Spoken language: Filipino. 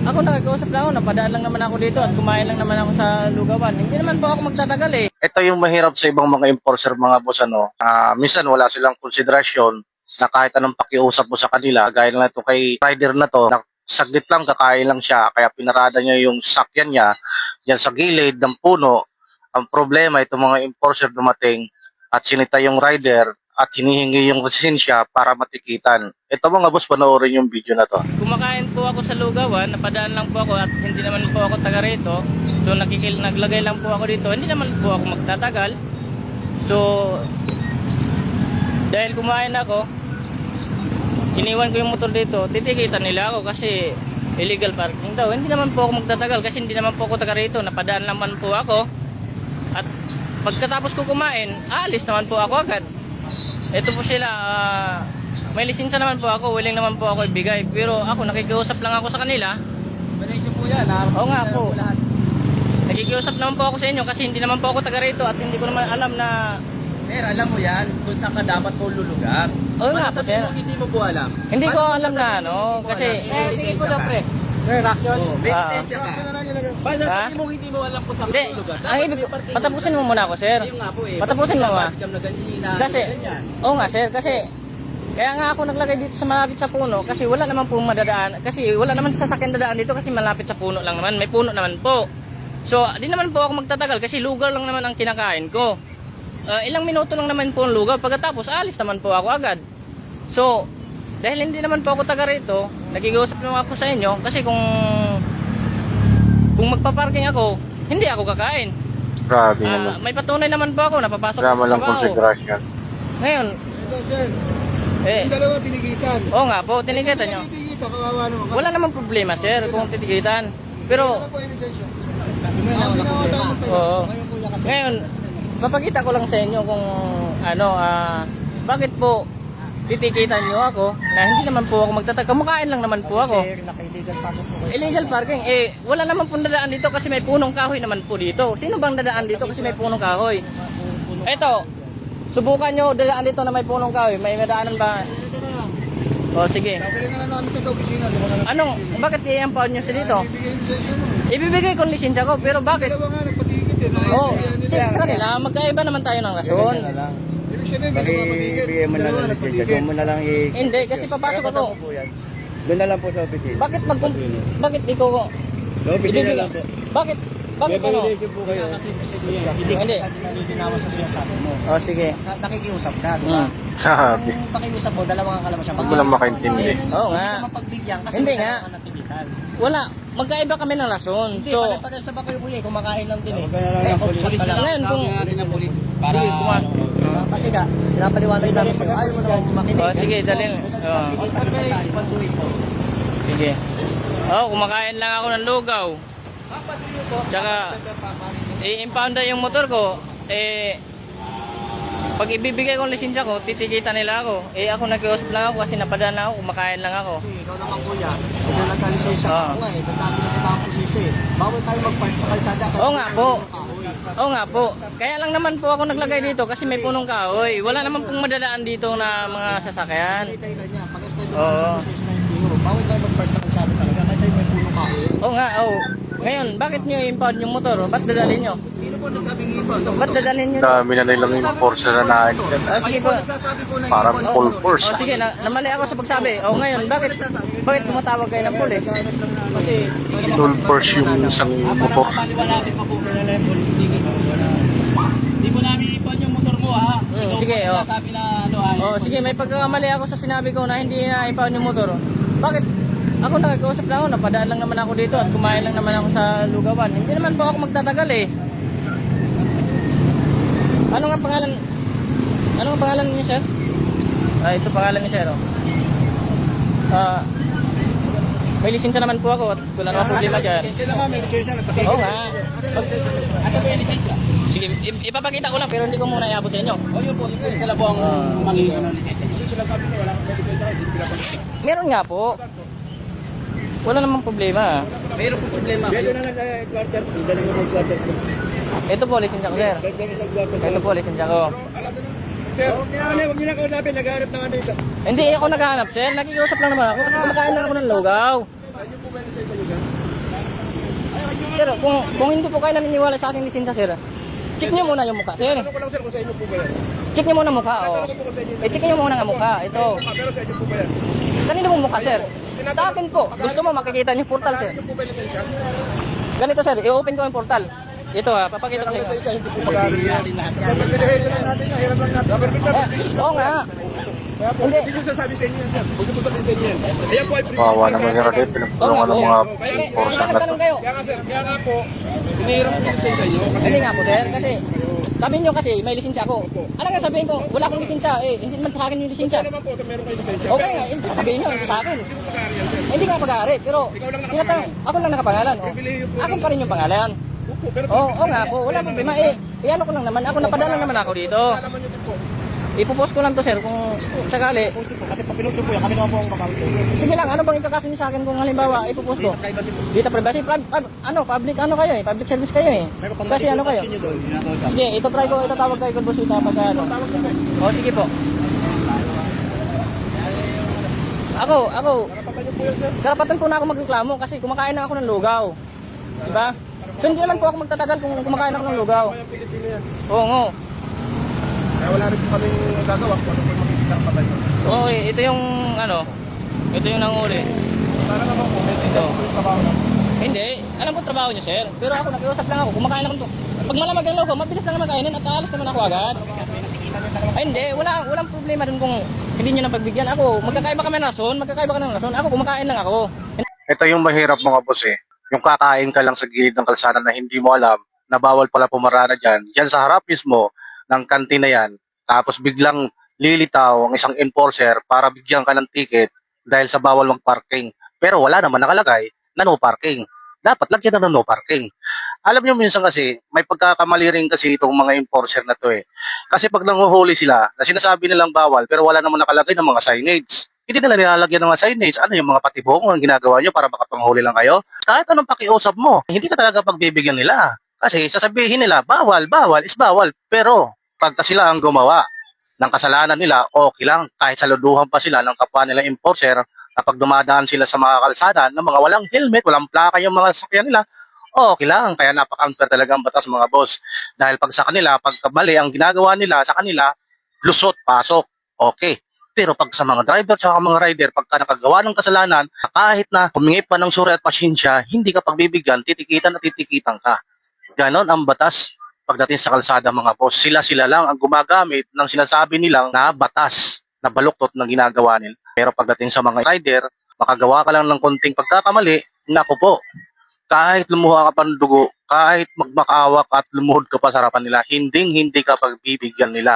Ako nakikiusap lang ako, napadaan lang naman ako dito at kumain lang naman ako sa lugawan. Hindi naman po ako magtatagal eh. Ito yung mahirap sa ibang mga enforcer, mga boss, ano. Minsan wala silang konsiderasyon na kahit anong pakiusap mo sa kanila, gaya na ito kay rider na to, na saglit lang kakain lang siya, kaya pinarada niya yung sakyan niya yan sa gilid ng puno. Ang problema, itong mga enforcer dumating at sinita yung rider at hinihingi yung lisensya para matikitan. Ito mga boss, panoorin yung video na to. Kumakain po ako sa lugawan, napadaan lang po ako at hindi naman po ako taga rito. So naglagay lang po ako dito, hindi naman po ako magtatagal. So dahil kumain ako, iniwan ko yung motor dito, titikitan nila ako kasi illegal parking daw. Hindi naman po ako magtatagal kasi hindi naman po ako taga rito, napadaan naman po ako. At pagkatapos ko kumain, alis naman po ako agad. Ito po sila, may lisensya naman po ako, willing naman po ako ibigay. Pero ako, nakikiusap lang ako sa kanila. Malaysia po yan, ha? Oo nga po. Nakikiusap naman po ako sa inyo kasi hindi naman po ako taga rito at hindi ko naman alam na... Sir, alam mo yan, kung saan ka dapat po lulugar. Oo nga po, sir. Hindi mo po alam. Hindi ko alam na ano, kasi... tingin ko na pre. Fraction? May lisensya ka. Basta Ha? sabi mo hindi mo alam kung saan Hindi, ka lulugar. ang ibig ko, patapusin mo muna ako, sir. Ayun nga po eh. Patapusin mo ba? Kasi, ganyan. oo nga sir, kasi kaya nga ako naglagay dito sa malapit sa puno kasi wala naman po madadaan, kasi wala naman sasakyan dadaan dito kasi malapit sa puno lang naman, may puno naman po. So, di naman po ako magtatagal kasi lugaw lang naman ang kinakain ko. Ilang minuto lang naman po ang lugaw, pagkatapos alis naman po ako agad. So, dahil hindi naman po ako taga rito, nakikiusap naman ako sa inyo kasi kung magpa-parking ako, hindi ako kakain. Grabe naman. May patunay naman po ako, napapasok Wala ako mo sa lang trabaho. konsiderasyon. Ngayon, Ito, sir. eh, Yung dalawa tinigitan. oo nga po, tinigitan nyo. Titigita, kawawa naman. Wala namang problema sir kung titigitan. Pero, Ano po yung lisensya? Ang ginawa tayo. oo. Ngayon, papakita ko lang sa inyo kung ano, bakit po titikitan nyo ako na hindi naman po ako magtatagal. Kumakain lang naman po ako. Sir, naka-illegal pa po. Illegal parking. Wala naman pong dadaan dito kasi may punong kahoy naman po dito. Sino bang dadaan dito kasi may punong kahoy? Eto, subukan nyo dadaan dito na may punong kahoy. May madaanan ba? O sige. Dadali na lang namin ito sa opisina. Di ba ka na? Anong, bakit i-empower nyo siya dito? Ibigay yung lisensya mo. Ibibigay ko ang lisensya ko, pero bakit? Dalawa nga nagpatigit eh. Oo, sa kanila, magkaiba naman tayo ng rason. Ibig sabihin, may nagpapatigit. Bigyan mo na Dalawa lang nagpatigit. doon mo na lang Hindi, kasi papasok ako. Doon na lang po sa opisina. Bakit di ko, Sa opisina ibibigay, lang po. bakit May ano? violation po kayo. Hindi. Nilinawa sa sinasabi mo. O sige. Nakikiusap ka, di ba? Sabi. Kung pakiusap mo, dalawang kalaman siya. Huwag mo lang makaintindi. Oo nga. Hindi ka mapagbigyan kasi Hindi may nga. kailangan ng tigitan. Wala, magkaiba kami ng rason. Hindi, So, pare-pares sa ba kayo kuya, kumakain lang din eh. Pulis na lang. ngayon kung, Para, sige, kasi nga, pinapaliwanag namin sa'yo, ayaw mo naman makinig. o sige, dalhin. O, sige. O, kumakain lang ako ng lugaw. Tsaka, i-impounda yung motor ko, pag ibibigay ko ang lisensya ko, titigitan nila ako. Ako nag-iusap lang ako kasi napadaan lang ako, kumakain lang ako. Kasi ikaw naman kuya, kung nagka-lisensya Ah. ka nga eh, ba't natin sa tamang sisi eh. Bawal tayo mag-park sa kalsada. Oo nga po. Oo nga po. Kaya lang naman po ako naglagay dito kasi may punong kahoy. Wala naman pong madadaan dito na mga sasakyan. Tayo na niya, pag-stay doon Oo. sa position na yung biro, bawal tayo mag-park sa kalsada talaga kasi may puno ka. Oo nga, oo. Ngayon, bakit nyo i-impound yung motor? Ba't dadalhin nyo? Sino po nagsabing iba? Ba't dadalhin nyo? Dami na nilang enforcer na naandyan. Sige po. Parang full force. O sige, namali ako sa pagsabi. O ngayon, bakit tumatawag kayo ng pulis? Kasi, Full force yung isang motor. Hindi mo namin ipon yung motor mo ha. Sige, o. Sabi na ano ay. O sige, may pagkakamali ako sa sinabi ko na hindi na impound yung motor. Bakit? Ako nakikiusap lang ako, napadaan lang naman ako dito at kumain lang naman ako sa lugawan. Hindi naman po ako magtatagal eh. Ano nga pangalan? Ano nga pangalan niyo, sir? Ito pangalan niyo, sir. May lisensya naman po ako at wala naman problema dyan. Sila nga, may lisensya. Nagpatigit. Oo nga. Asa ba yung lisensya? Sige, ipapakita ko lang pero hindi ko muna iabot sa inyo. O yun po, sila po ang mangingi ng lisensya. Meron nga po. Wala namang problema. Mayroon po problema. Doon na lang sa quarter. Dali mo ng quarter. Ito po, lisensya ko, sir. Dali mo ng quarter. Ito po, lisensya ko. Sir, huwag niyo na kausapin. Naghahanap ng ano ito. Hindi ako naghahanap, sir. Nakikiusap lang naman ako kasi kumakain lang ako ng lugaw. Sir, kung hindi po kayo naniniwala sa aking lisensya, sir, check nyo muna yung mukha, sir. Ano ko lang sir kung sa inyo po ba yan? Check nyo muna mukha, oh. Ano po sa inyo? Check nyo muna ang mukha, ito. Pero sa inyo po ba yan? Kanino mong mukha, sir? Sa akin po. Gusto mo makikita niyo portal, sir. Ano po ba yung lisensya? Ganito, sir, i-open ko yung portal. Ito papakita ko sa inyo. Sa hindi po mag-aaral yan. Dapat pinahirap lang natin yan. Hirap lang natin. Dapat Oo nga. Kaya po, Hindi. hindi ko sasabi sa inyo yan sir. Huwag ko sabihin sa inyo yan. Ayan po ay free Kawawa sir. naman yung Radit. Pinagtulungan ng mga enforcer na to. Nagtanong kayo. Kaya nga sir, kaya nga po, pinahirap ko yung lisensya nyo. Kasi Hindi nga po, sir, kasi sabihin nyo kasi may lisensya ako. Alam nga sabihin ko, wala akong lisensya. Hindi naman sa akin yung lisensya. ano naman po sa meron kayo lisensya. Okay nga, sabihin nyo, hindi sa akin. Hindi nga pag-aari, pero tinatanong, ako lang nakapangalan. Oh. Akin pa rin yung pangalan. Opo, pero Oo nga po, wala problema. Ano ko lang naman, ako napadala naman ako dito. naman nyo din po. Ipopost ko lang to, sir, kung sakali. Kasi pag pinuso po yan, kami naman po ang makakita. Sige lang, ano bang ikakasin sa akin kung halimbawa ipopost ko? Data privacy, public ano kayo eh, public service kayo eh. Kasi ano kayo? Sige, ito try ko, itatawag kayo kung busita pag ano. O sige po. Ako, karapatan po na ako magreklamo kasi kumakain na ako ng lugaw. Diba? So hindi naman po ako magtatagal kung kumakain ako ng lugaw. Oo nga. Kaya wala rin po kami gagawa kung ano po yung makikita ang patay. Okay, ito yung ano, ito yung nanguli. Para naman po, may tingnan po yung trabaho na. Hindi, alam ko trabaho niyo, sir. Pero ako, nakiusap lang ako. Kumakain ako. Pag malamag ang lugaw, mabilis lang naman kainin at aalis naman ako agad. Ay, hindi. Walang problema dun kung hindi niyo na pagbigyan. Ako, magkakaiba kami ng rason. Magkakaiba ka ng rason. Ako, kumakain lang ako. Ito yung mahirap mga boss eh. Yung kakain ka lang sa gilid ng kalsada na hindi mo alam na bawal pala pumarana dyan. Diyan sa harap mismo ng kantin na yan. Tapos biglang lilitaw ang isang enforcer para bigyan ka ng ticket dahil sa bawal mag-parking. Pero wala naman nakalagay na no parking. Dapat lagyan na ng no parking. Alam niyo minsan kasi, may pagkakamali rin kasi itong mga enforcer na to eh. Kasi pag nanguhuli sila, na sinasabi nilang bawal, pero wala naman nakalagay ng mga signage. Hindi nila nilalagyan ng mga signage. Ano yung mga patibong ang ginagawa nyo para makapanghuli lang kayo? Kahit anong pakiusap mo, hindi ka talaga pagbibigyan nila. Kasi sasabihin nila, bawal is bawal. Pero pagka sila ang gumawa ng kasalanan nila, okay lang. Kahit saluduhan pa sila ng kapwa nila enforcer, kapag dumadaan sila sa mga kalsada ng mga walang helmet, walang plaka yung mga sakyan nila, okay lang. Kaya napaka-unfair talaga ang batas mga boss. Dahil pag sa kanila, pag mali ang ginagawa nila sa kanila, lusot, pasok, okay. Pero pag sa mga driver at mga rider, pagka nakagawa ng kasalanan, kahit na humingi pa ng suri at pasensya, hindi ka pagbibigyan, titikitan at titikitan ka. Ganon ang batas pagdating sa kalsada mga boss. Sila lang ang gumagamit ng sinasabi nilang na batas, na baluktot ng ginagawa nila. Pero pagdating sa mga rider, makagawa ka lang ng konting pagkakamali, naku po, kahit lumuha ka pa ng dugo, kahit magmakawak at lumuhod ka pa sa harapan nila, hindi ka pagbibigyan nila.